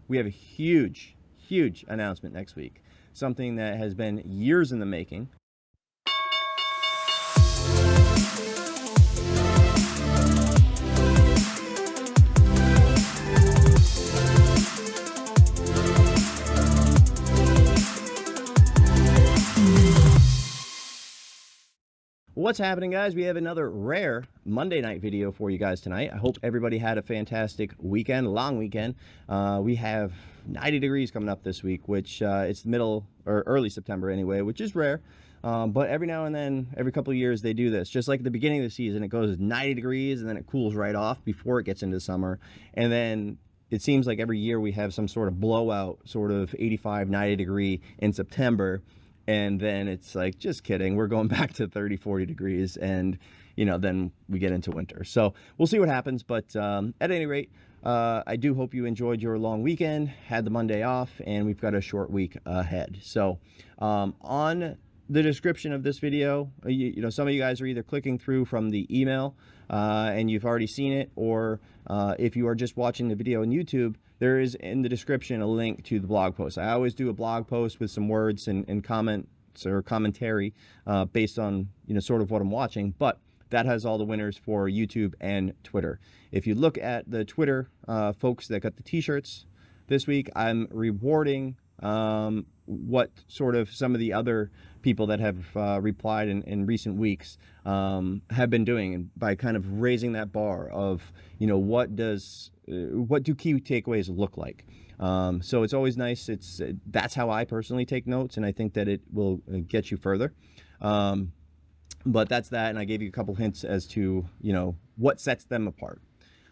we have a huge, huge announcement next week. Something that has been years in the making. What's happening, guys? We have another rare Monday night video for you guys tonight. I hope everybody had a fantastic weekend, long weekend. We have 90 degrees coming up this week, which it's the middle or early September anyway, which is rare. But every now and then, every couple of years, they do this. Just like at the beginning of the season, it goes 90 degrees and then it cools right off before it gets into summer. And then it seems like every year we have some sort of blowout, sort of 85, 90 degree in September. And then it's like, just kidding, we're going back to 30, 40 degrees, and then we get into winter. So we'll see what happens. But at any rate, I do hope you enjoyed your long weekend, had the Monday off, and we've got a short week ahead. So on the description of this video, some of you guys are either clicking through from the email and you've already seen it, or if you are just watching the video on YouTube, there is in the description a link to the blog post. I always do a blog post with some words and comments or commentary based on sort of what I'm watching, but that has all the winners for YouTube and Twitter. If you look at the Twitter folks that got the t-shirts this week, I'm rewarding what sort of some of the other people that have replied in recent weeks have been doing, and by kind of raising that bar of what do key takeaways look like. So it's always nice. That's how I personally take notes, and I think that it will get you further. But that's that, and I gave you a couple hints as to what sets them apart.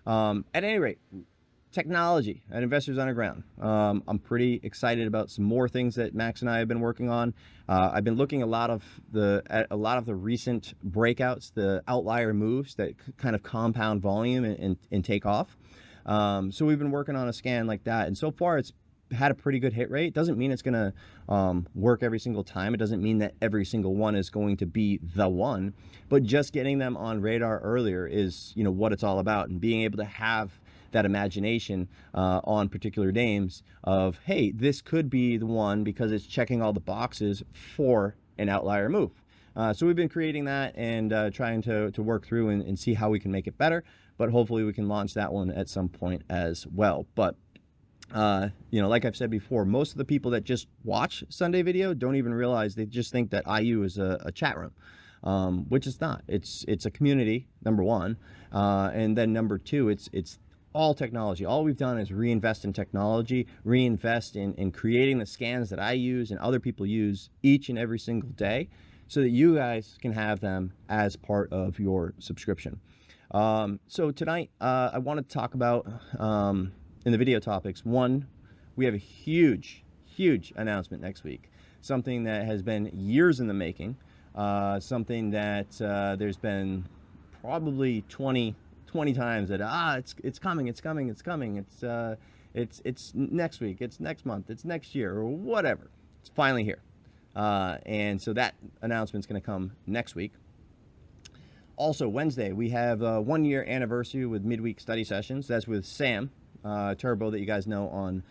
At any rate, technology at Investors Underground. I'm pretty excited about some more things that Max and I have been working on. I've been looking at a lot of the recent breakouts, the outlier moves that kind of compound volume and take off. So we've been working on a scan like that, and so far it's had a pretty good hit rate. Doesn't mean it's gonna work every single time. It doesn't mean that every single one is going to be the one, but just getting them on radar earlier is what it's all about, and being able to have that imagination on particular names of, hey, this could be the one because it's checking all the boxes for an outlier move. So we've been creating that and trying to work through and see how we can make it better, but hopefully we can launch that one at some point as well. But like I've said before, most of the people that just watch Sunday video don't even realize, they just think that IU is a chat room, which it's not. It's a community, number one, and then number two, it's all technology. All we've done is reinvest in technology, reinvest in creating the scans that I use and other people use each and every single day, so that you guys can have them as part of your subscription. So tonight, I want to talk about, in the video topics, one, we have a huge, huge announcement next week. Something that has been years in the making, something that there's been probably 20 times that it's coming, it's next week, it's next month, it's next year, or whatever. It's finally here, and so that announcement's going to come next week. Also, Wednesday we have a 1-year anniversary with midweek study sessions. That's with Sam Turbo, that you guys know on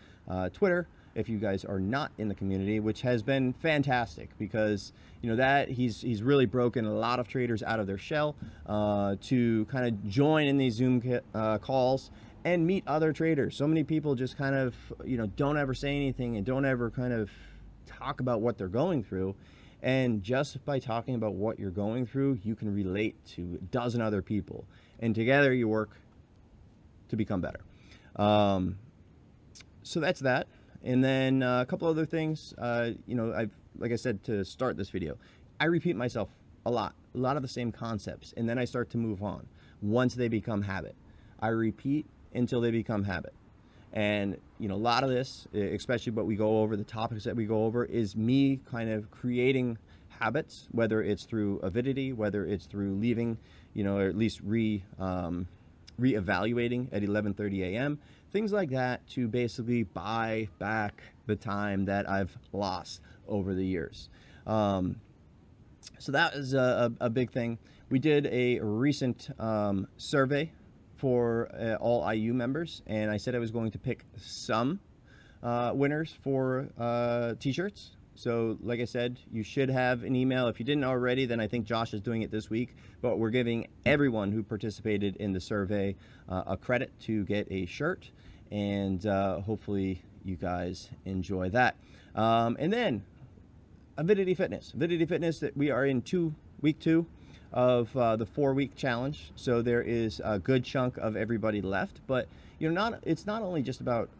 Twitter, if you guys are not in the community, which has been fantastic, because that he's really broken a lot of traders out of their shell to kind of join in these Zoom calls and meet other traders. So many people just kind of don't ever say anything and don't ever kind of talk about what they're going through, and just by talking about what you're going through, you can relate to a dozen other people, and together you work to become better. So that's that. And then a couple other things. Like I said to start this video, I repeat myself a lot of the same concepts, and then I start to move on once they become habit. I repeat until they become habit. And a lot of this, especially what we go over, the topics that we go over, is me kind of creating habits, whether it's through avidity, whether it's through leaving, or at least re-evaluating at 11:30 a.m., things like that, to basically buy back the time that I've lost over the years. So that is a big thing. We did a recent survey for all IU members, and I said I was going to pick some winners for t-shirts. So like I said, you should have an email. If you didn't already, then I think Josh is doing it this week. But we're giving everyone who participated in the survey a credit to get a shirt. And hopefully you guys enjoy that. And then Avidity Fitness. Avidity Fitness, that we are in week two of the 4-week challenge. So there is a good chunk of everybody left. But you know, it's not only just about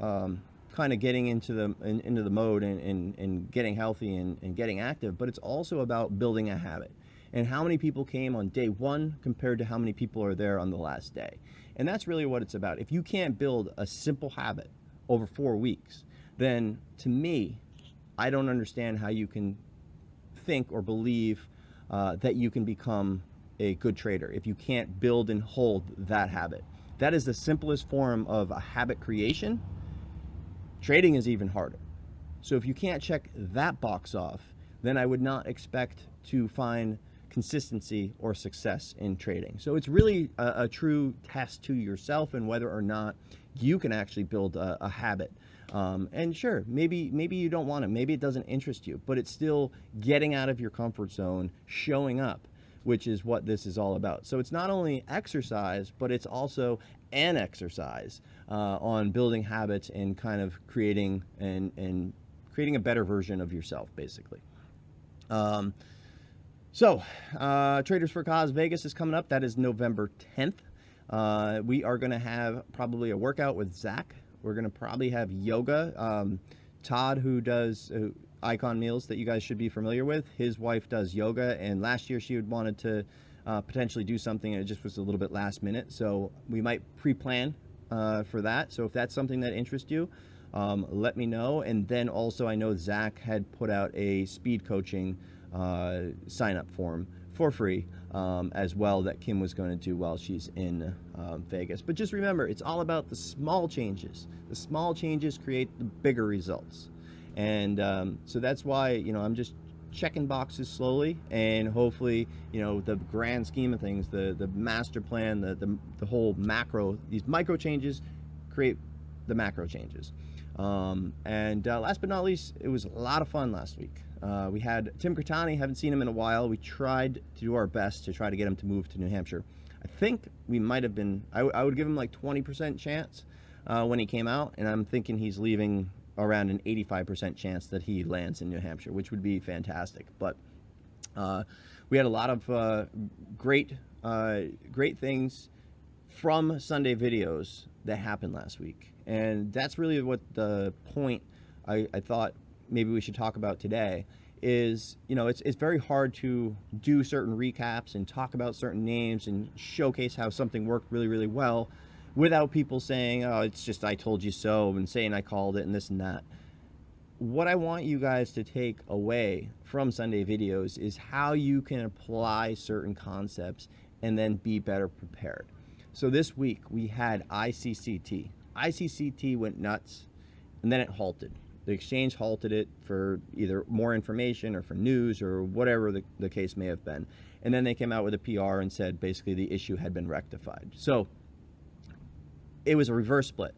kind of getting into the mode and getting healthy and getting active, but it's also about building a habit. And how many people came on day one compared to how many people are there on the last day. And that's really what it's about. If you can't build a simple habit over 4 weeks, then to me, I don't understand how you can think or believe that you can become a good trader if you can't build and hold that habit. That is the simplest form of a habit creation. Trading is even harder. So if you can't check that box off, then I would not expect to find consistency or success in trading. So it's really a true test to yourself and whether or not you can actually build a habit. And sure, maybe you don't want it, maybe it doesn't interest you, but it's still getting out of your comfort zone, showing up, which is what this is all about. So it's not only exercise, but it's also an exercise on building habits and kind of creating a better version of yourself, basically. Traders for Cause Vegas is coming up. That is November 10th. We are going to have probably a workout with Zach. We're going to probably have yoga. Todd, who does Icon Meals that you guys should be familiar with, his wife does yoga, and last year she had wanted to potentially do something, and it just was a little bit last minute. So we might pre-plan for that. So if that's something that interests you, let me know. And then also I know Zach had put out a speed coaching sign-up form for free as well that Kim was going to do while she's in Vegas. But just remember, it's all about the small changes. The small changes create the bigger results. And so that's why, you know, I'm just checking boxes slowly, and hopefully, you know, the grand scheme of things, the master plan, the whole macro, these micro changes create the macro changes. Last but not least, it was a lot of fun last week. We had Tim Curtani, haven't seen him in a while. We tried to do our best to try to get him to move to New Hampshire. I think we might have been, I would give him like 20% chance when he came out, and I'm thinking he's leaving around an 85% chance that he lands in New Hampshire, which would be fantastic. But we had a lot of great things from Sunday videos that happened last week. And that's really what the point I thought maybe we should talk about today is, you know, it's very hard to do certain recaps and talk about certain names and showcase how something worked really, really well without people saying, oh, it's just I told you so, and saying I called it and this and that. What I want you guys to take away from Sunday videos is how you can apply certain concepts and then be better prepared. So this week we had ICCT. ICCT went nuts, and then it halted. The exchange halted it for either more information or for news or whatever the case may have been. And then they came out with a PR and said basically the issue had been rectified. So it was a reverse split.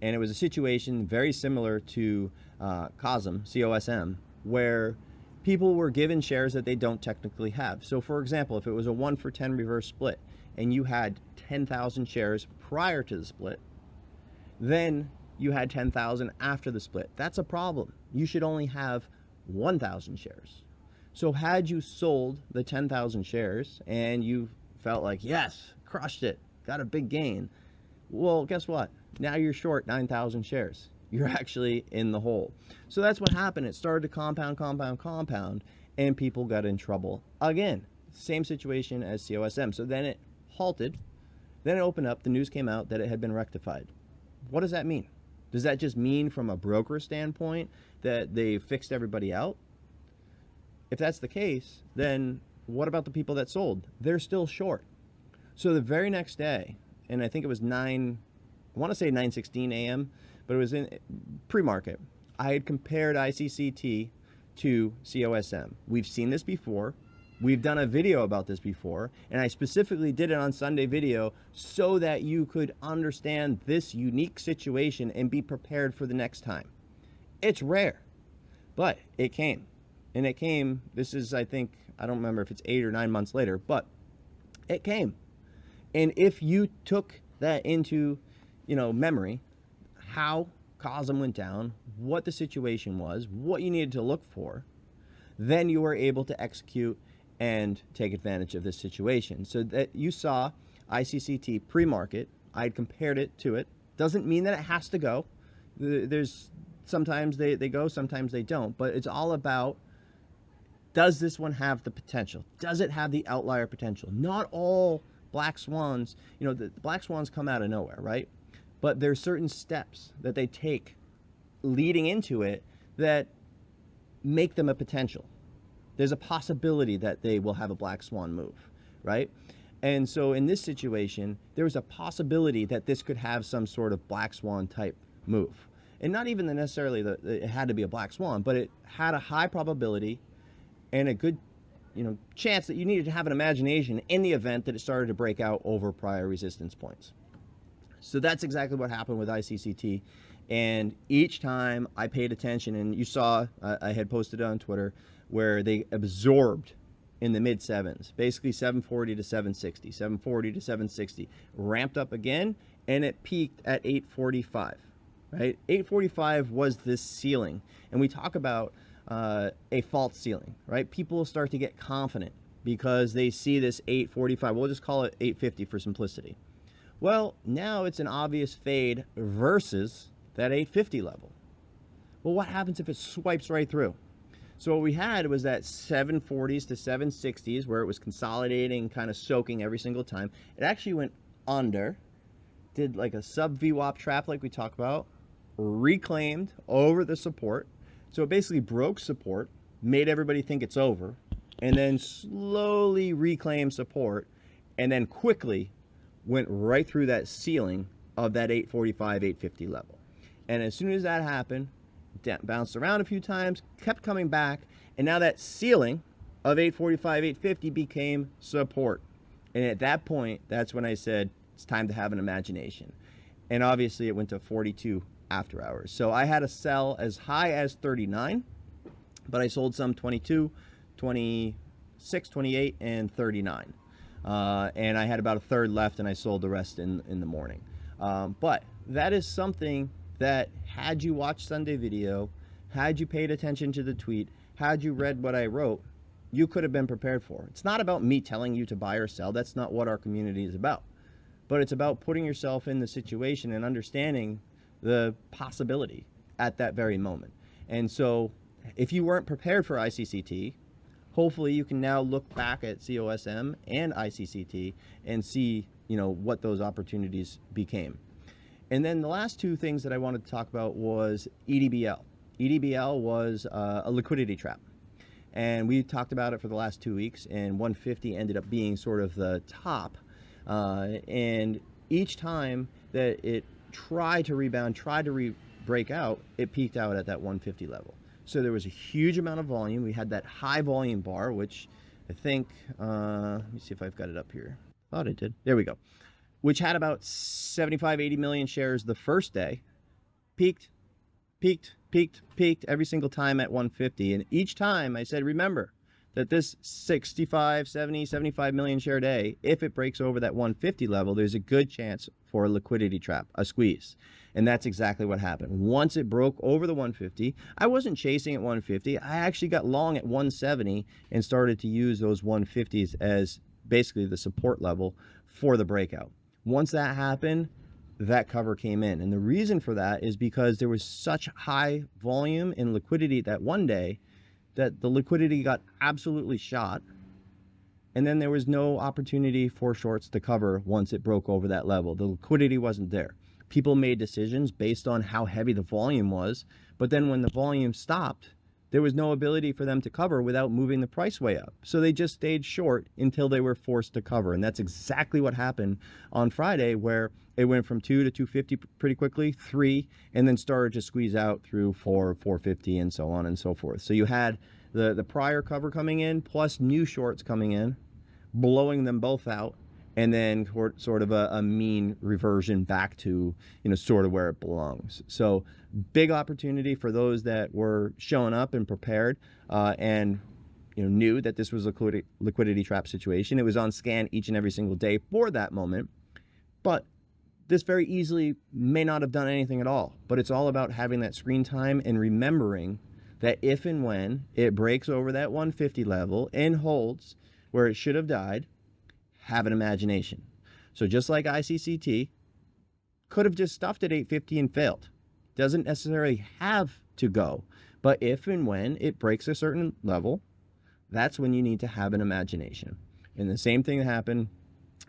And it was a situation very similar to COSM, C-O-S-M, where people were given shares that they don't technically have. So for example, if it was a 1-for-10 reverse split and you had 10,000 shares prior to the split, then you had 10,000 after the split. That's a problem. You should only have 1,000 shares. So had you sold the 10,000 shares and you felt like, yes, crushed it, got a big gain, well, guess what? Now you're short 9,000 shares. You're actually in the hole. So that's what happened. It started to compound, and people got in trouble. Again, same situation as COSM. So then it halted, then it opened up, the news came out that it had been rectified. What does that mean? Does that just mean from a broker standpoint that they fixed everybody out? If that's the case, then what about the people that sold? They're still short. So the very next day, and I think it was I want to say 9:16 a.m., but it was in pre-market, I had compared ICCT to COSM. We've seen this before. We've done a video about this before, and I specifically did it on Sunday video so that you could understand this unique situation and be prepared for the next time. It's rare, but it came. And it came, this is, I think, I don't remember if it's 8 or 9 months later, but it came. And if you took that into, memory, how COSM went down, what the situation was, what you needed to look for, then you were able to execute and take advantage of this situation. So that you saw ICCT pre-market, I'd compared it to it. Doesn't mean that it has to go. There's sometimes they go, sometimes they don't, but it's all about, does this one have the potential? Does it have the outlier potential? Not all black swans, the black swans come out of nowhere, right? But there's certain steps that they take leading into it that make them a potential. There's a possibility that they will have a black swan move, right? And so in this situation, there was a possibility that this could have some sort of black swan type move. And not even necessarily that it had to be a black swan, but it had a high probability and a good chance that you needed to have an imagination in the event that it started to break out over prior resistance points. So that's exactly what happened with ICCT. And each time I paid attention, and you saw, I had posted it on Twitter, where they absorbed in the mid sevens, basically 740 to 760, 740 to 760, ramped up again, and it peaked at 845, right? 845 was this ceiling. And we talk about a false ceiling, right? People start to get confident because they see this 845. We'll just call it 850 for simplicity. Well, now it's an obvious fade versus that 850 level. Well, what happens if it swipes right through? So what we had was that 740s to 760s where it was consolidating, kind of soaking every single time. It actually went under, did like a sub VWAP trap like we talked about, reclaimed over the support. So it basically broke support, made everybody think it's over, and then slowly reclaimed support, and then quickly went right through that ceiling of that 845, 850 level. And as soon as that happened, bounced around a few times, kept coming back, and now that ceiling of 845, 850 became support. And at that point, that's when I said, it's time to have an imagination. And obviously it went to 42 after hours. So I had to sell as high as 39, but I sold some 22, 26, 28, and 39. And I had about a third left, and I sold the rest in the morning. But that is something that, had you watched Sunday video, had you paid attention to the tweet, had you read what I wrote, you could have been prepared for. It's not about me telling you to buy or sell. That's not what our community is about. But it's about putting yourself in the situation and understanding the possibility at that very moment. And so if you weren't prepared for ICCT, hopefully you can now look back at COSM and ICCT and see, what those opportunities became. And then the last two things that I wanted to talk about was EDBL. EDBL was a liquidity trap. And we talked about it for the last 2 weeks, and 150 ended up being sort of the top. And each time that it tried to rebound, tried to break out, it peaked out at that 150 level. So there was a huge amount of volume. We had that high volume bar, which I think, let me see if I've got it up here. Thought I did. There we go. Which had about 75, 80 million shares the first day, peaked every single time at 150. And each time I said, remember that this 65, 70, 75 million share day, if it breaks over that 150 level, there's a good chance for a liquidity trap, a squeeze. And that's exactly what happened. Once it broke over the 150, I wasn't chasing at 150. I actually got long at 170 and started to use those 150s as basically the support level for the breakout. Once that happened, that cover came in. And the reason for that is because there was such high volume and liquidity that one day that the liquidity got absolutely shot. And then there was no opportunity for shorts to cover once it broke over that level. The liquidity wasn't there. People made decisions based on how heavy the volume was. But then when the volume stopped, there was no ability for them to cover without moving the price way up. So they just stayed short until they were forced to cover. And that's exactly what happened on Friday, where it went from 2 to 250 pretty quickly, 3, and then started to squeeze out through 4, 450, and so on and so forth. So you had the prior cover coming in, plus new shorts coming in, blowing them both out. and then sort of a mean reversion back to, you know, sort of where it belongs. So big opportunity for those that were showing up and prepared, and you know, knew that this was a liquidity trap situation. It was on scan each and every single day for that moment, but this very easily may not have done anything at all. But it's all about having that screen time and remembering that if and when it breaks over that 150 level and holds where it should have died, have an imagination. So just like ICCT could have just stuffed at 850 and failed. Doesn't necessarily have to go, but if and when it breaks a certain level, that's when you need to have an imagination. And the same thing happened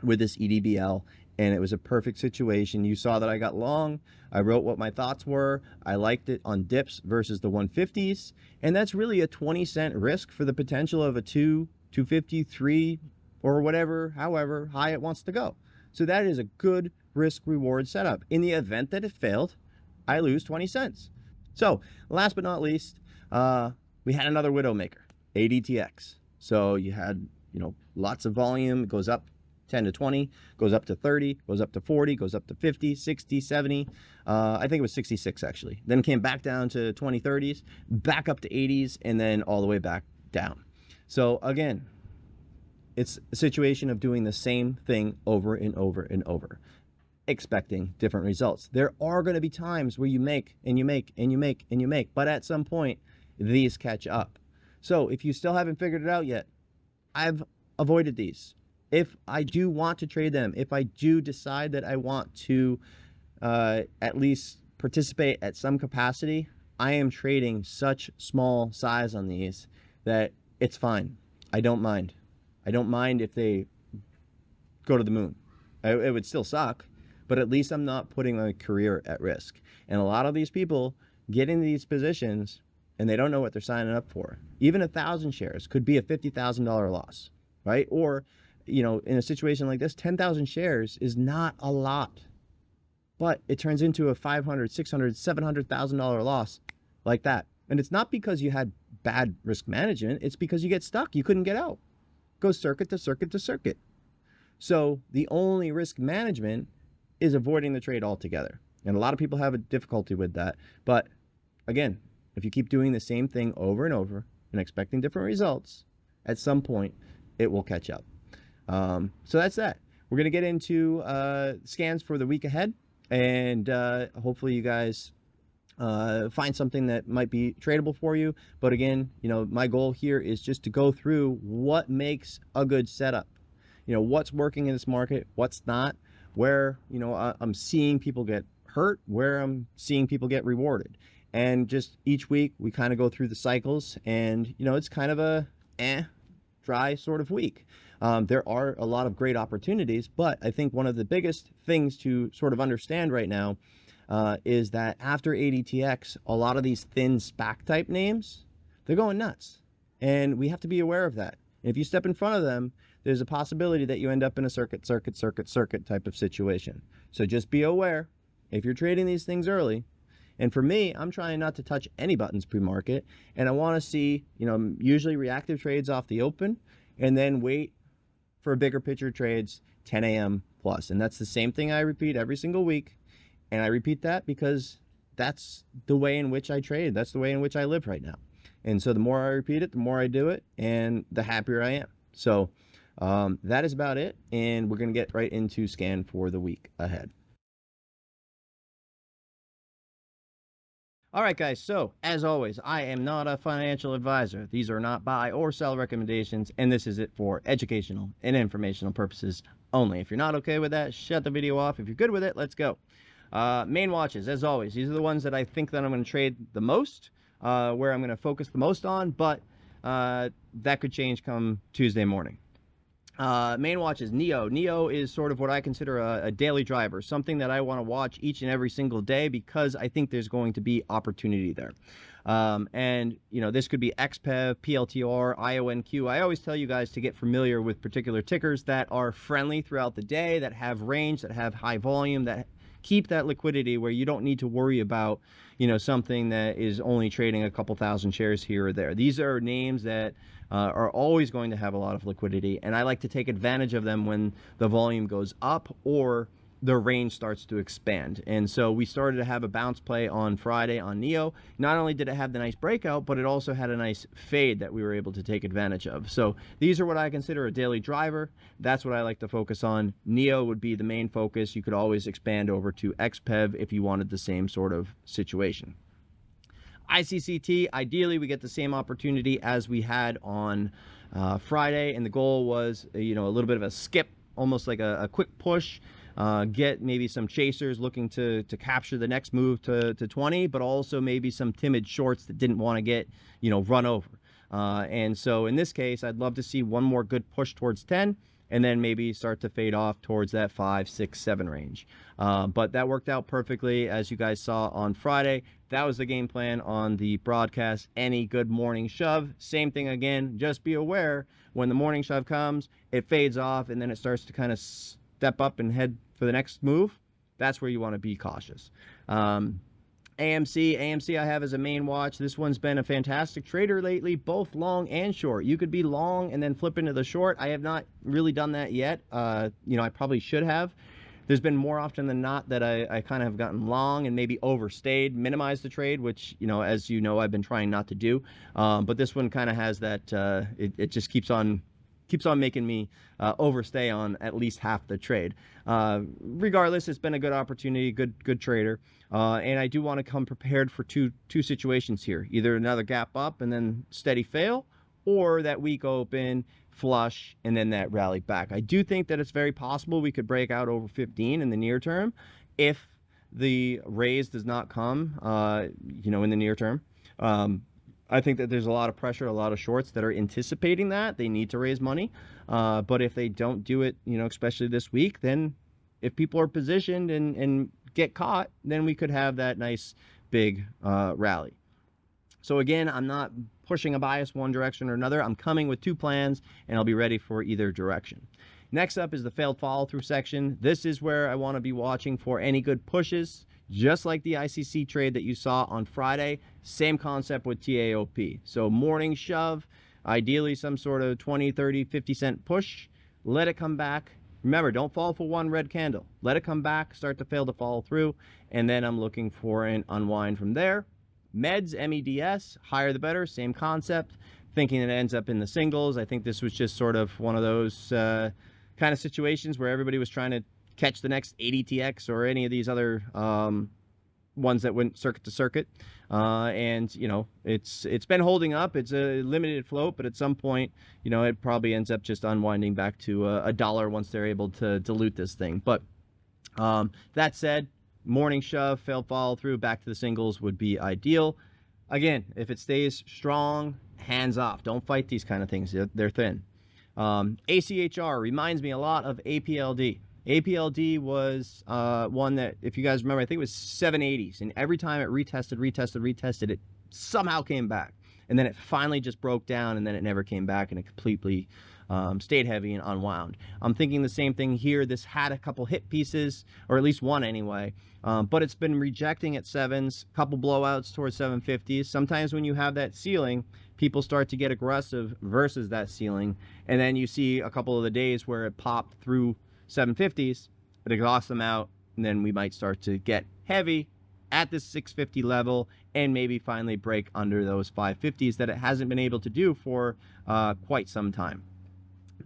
with this EDBL, and it was a perfect situation. You saw that I got long. I wrote what my thoughts were. I liked it on dips versus the 150s, and that's really a 20-cent risk for the potential of a 253, or whatever, however high it wants to go. So that is a good risk reward setup. In the event that it failed, I lose 20 cents. So last but not least, we had another Widowmaker, ADTX. So you had, you know, lots of volume. It goes up 10 to 20, goes up to 30, goes up to 40, goes up to 50, 60, 70. I think it was 66 actually. Then came back down to 20, 30s, back up to 80s, and then all the way back down. So again, it's a situation of doing the same thing over and over and over, expecting different results. There are going to be times where you make and you make and you make and you make, but at some point, these catch up. So if you still haven't figured it out yet, I've avoided these. If I do want to trade them, if I do decide that I want to at least participate at some capacity, I am trading such small size on these that it's fine. I don't mind. I don't mind if they go to the moon. It would still suck, but at least I'm not putting my career at risk. And a lot of these people get in these positions and they don't know what they're signing up for. Even 1,000 shares could be a $50,000 loss, right? Or, you know, in a situation like this, 10,000 shares is not a lot, but it turns into a $500,000, $600,000, $700,000 loss like that. And it's not because you had bad risk management. It's because you get stuck. You couldn't get out. Go circuit to circuit to circuit. So the only risk management is avoiding the trade altogether. And a lot of people have a difficulty with that. But again, if you keep doing the same thing over and over and expecting different results, at some point it will catch up. So that's that. We're going to get into scans for the week ahead, and hopefully you guys find something that might be tradable for you. But again, you know, my goal here is just to go through what makes a good setup. You know, what's working in this market, what's not, where, you know, I'm seeing people get hurt, where I'm seeing people get rewarded. And just each week we kind of go through the cycles, and, you know, it's kind of a dry sort of week. There are a lot of great opportunities, but I think one of the biggest things to sort of understand right now is that after ADTX, a lot of these thin SPAC type names, they're going nuts. And we have to be aware of that. And if you step in front of them, there's a possibility that you end up in a circuit type of situation. So just be aware if you're trading these things early. And for me, I'm trying not to touch any buttons pre-market. And I want to see, you know, usually reactive trades off the open, and then wait for bigger picture trades 10 a.m. plus. And that's the same thing I repeat every single week. And I repeat that because that's the way in which I trade. That's the way in which I live right now. And so the more I repeat it, the more I do it, and the happier I am. So that is about it. And we're going to get right into scan for the week ahead. All right, guys. So as always, I am not a financial advisor. These are not buy or sell recommendations, and this is it for educational and informational purposes only. If you're not okay with that, shut the video off. If you're good with it, let's go. Main watches, as always, these are the ones that I think that I'm going to trade the most, where I'm going to focus the most on, but that could change come Tuesday morning. Main watch is NIO. NIO is sort of what I consider a daily driver, something that I want to watch each and every single day because I think there's going to be opportunity there. And, you know, this could be XPEV, PLTR, IONQ. I always tell you guys to get familiar with particular tickers that are friendly throughout the day, that have range, that have high volume, that keep that liquidity where you don't need to worry about, something that is only trading a couple thousand shares here or there. These are names that are always going to have a lot of liquidity, and I like to take advantage of them when the volume goes up or the range starts to expand. And so we started to have a bounce play on Friday on NIO. Not only did it have the nice breakout, but it also had a nice fade that we were able to take advantage of. So these are what I consider a daily driver. That's what I like to focus on. NIO would be the main focus. You could always expand over to XPEV if you wanted the same sort of situation. ICCT, ideally we get the same opportunity as we had on Friday, and the goal was a little bit of a skip, almost like a quick push. Get maybe some chasers looking to capture the next move to 20, but also maybe some timid shorts that didn't want to get, run over. And so in this case, I'd love to see one more good push towards 10, and then maybe start to fade off towards that 5, 6, 7 range. But that worked out perfectly, as you guys saw on Friday. That was the game plan on the broadcast. Any good morning shove, same thing again. Just be aware when the morning shove comes, it fades off, and then it starts to kind of step up and head for the next move. That's where you want to be cautious. AMC I have as a main watch. This one's been a fantastic trader lately, both long and short. You could be long and then flip into the short. I have not really done that yet. I probably should have. There's been more often than not that I kind of have gotten long and maybe overstayed, minimized the trade, which, as you know, I've been trying not to do. But this one kind of has that, it just keeps on making me overstay on at least half the trade. Regardless, it's been a good opportunity, good trader. And I do want to come prepared for two situations here. Either another gap up and then steady fail, or that weak open, flush, and then that rally back. I do think that it's very possible we could break out over 15 in the near term if the raise does not come, in the near term. I think that there's a lot of pressure, a lot of shorts that are anticipating that they need to raise money. But if they don't do it, especially this week, then if people are positioned and get caught, then we could have that nice big rally. So again, I'm not pushing a bias one direction or another. I'm coming with two plans, and I'll be ready for either direction. Next up is the failed follow-through section. This is where I want to be watching for any good pushes. Just like the ICC trade that you saw on Friday, same concept with TAOP. So morning shove, ideally some sort of 20, 30, 50 cent push. Let it come back. Remember, don't fall for one red candle. Let it come back, start to fail to follow through, and then I'm looking for an unwind from there. Meds, MEDS, higher the better, same concept. Thinking it ends up in the singles. I think this was just sort of one of those kind of situations where everybody was trying to catch the next ADTX or any of these other ones that went circuit to circuit. And it's been holding up. It's a limited float, but at some point, it probably ends up just unwinding back to $1 once they're able to dilute this thing. But that said, morning shove, failed follow through, back to the singles would be ideal. Again, if it stays strong, hands off. Don't fight these kind of things. They're thin. ACHR reminds me a lot of APLD. APLD was one that, if you guys remember, I think it was 780s, and every time it retested, it somehow came back, and then it finally just broke down, and then it never came back, and it completely stayed heavy and unwound. I'm thinking the same thing here. This had a couple hit pieces, or at least one anyway, but it's been rejecting at 7s, couple blowouts towards 750s. Sometimes when you have that ceiling, people start to get aggressive versus that ceiling, and then you see a couple of the days where it popped through 750s, but exhaust them out, and then we might start to get heavy at this 650 level and maybe finally break under those 550s that it hasn't been able to do for quite some time.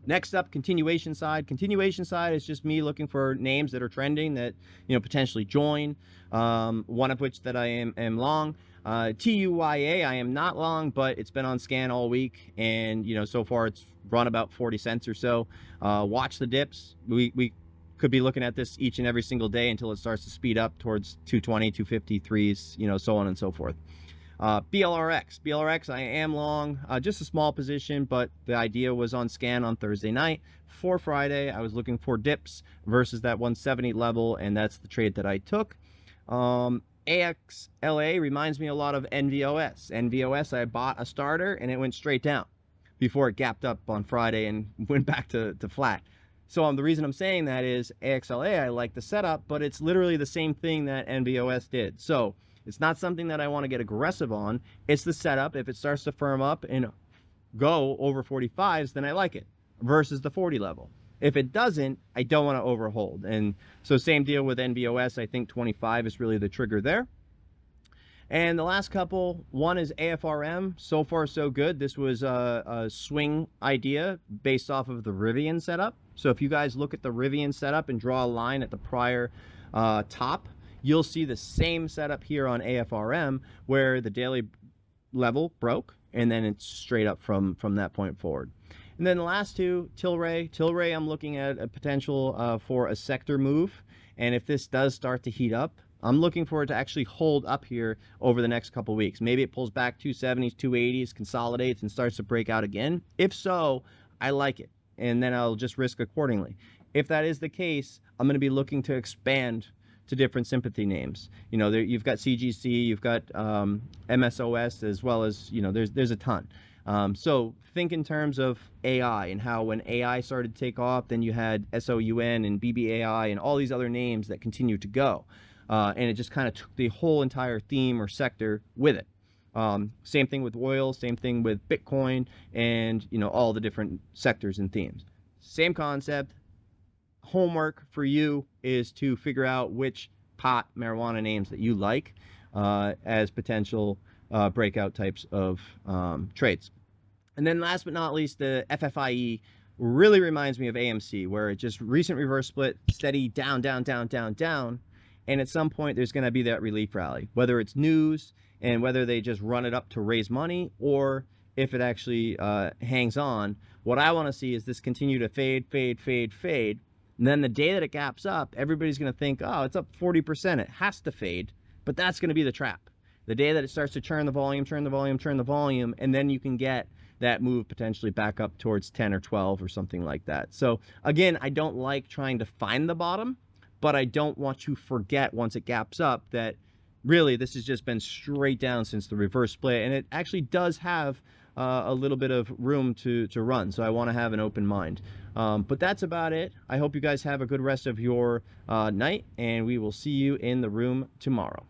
Next up, continuation side. Continuation side is just me looking for names that are trending that potentially join. One of which that I am long. TUYA, I am not long, but it's been on scan all week, and so far it's run about 40 cents or so. Watch the dips. We could be looking at this each and every single day until it starts to speed up towards 220, 253s, so on and so forth. BLRX, I am long, just a small position, but the idea was on scan on Thursday night. For Friday, I was looking for dips versus that 170 level, and that's the trade that I took. AXLA reminds me a lot of NVOS. NVOS, I bought a starter, and it went straight down before it gapped up on Friday and went back to flat. So the reason I'm saying that is AXLA, I like the setup, but it's literally the same thing that NVOS did. So it's not something that I want to get aggressive on. It's the setup. If it starts to firm up and go over 45s, then I like it versus the 40 level. If it doesn't, I don't want to overhold. And so same deal with NVOS. I think 25 is really the trigger there. And the last couple, one is AFRM. So far, so good. This was a swing idea based off of the Rivian setup. So if you guys look at the Rivian setup and draw a line at the prior top, you'll see the same setup here on AFRM where the daily level broke, and then it's straight up from that point forward. And then the last two, Tilray. Tilray, I'm looking at a potential for a sector move. And if this does start to heat up, I'm looking for it to actually hold up here over the next couple weeks. Maybe it pulls back 270s, 280s, consolidates, and starts to break out again. If so, I like it, and then I'll just risk accordingly. If that is the case, I'm going to be looking to expand to different sympathy names. You know, you've got CGC, you've got MSOS, as well as, you know, there's a ton. So think in terms of AI and how when AI started to take off, then you had SOUN and BBAI and all these other names that continue to go. And it just kind of took the whole entire theme or sector with it. Same thing with oil, same thing with Bitcoin, and, you know, all the different sectors and themes. Same concept. Homework for you is to figure out which pot marijuana names that you like as potential breakout types of trades. And then last but not least, the FFIE really reminds me of AMC, where it just recent reverse split, steady down, down, down, down, down. And at some point, there's going to be that relief rally, whether it's news and whether they just run it up to raise money, or if it actually hangs on. What I want to see is this continue to fade, fade, fade, fade. And then the day that it gaps up, everybody's going to think, oh, it's up 40%. It has to fade. But that's going to be the trap. The day that it starts to turn the volume, turn the volume, turn the volume, and then you can get that move potentially back up towards 10 or 12 or something like that. So again, I don't like trying to find the bottom, but I don't want to forget once it gaps up that really this has just been straight down since the reverse split, and it actually does have a little bit of room to run. So I want to have an open mind. But that's about it. I hope you guys have a good rest of your night, and we will see you in the room tomorrow.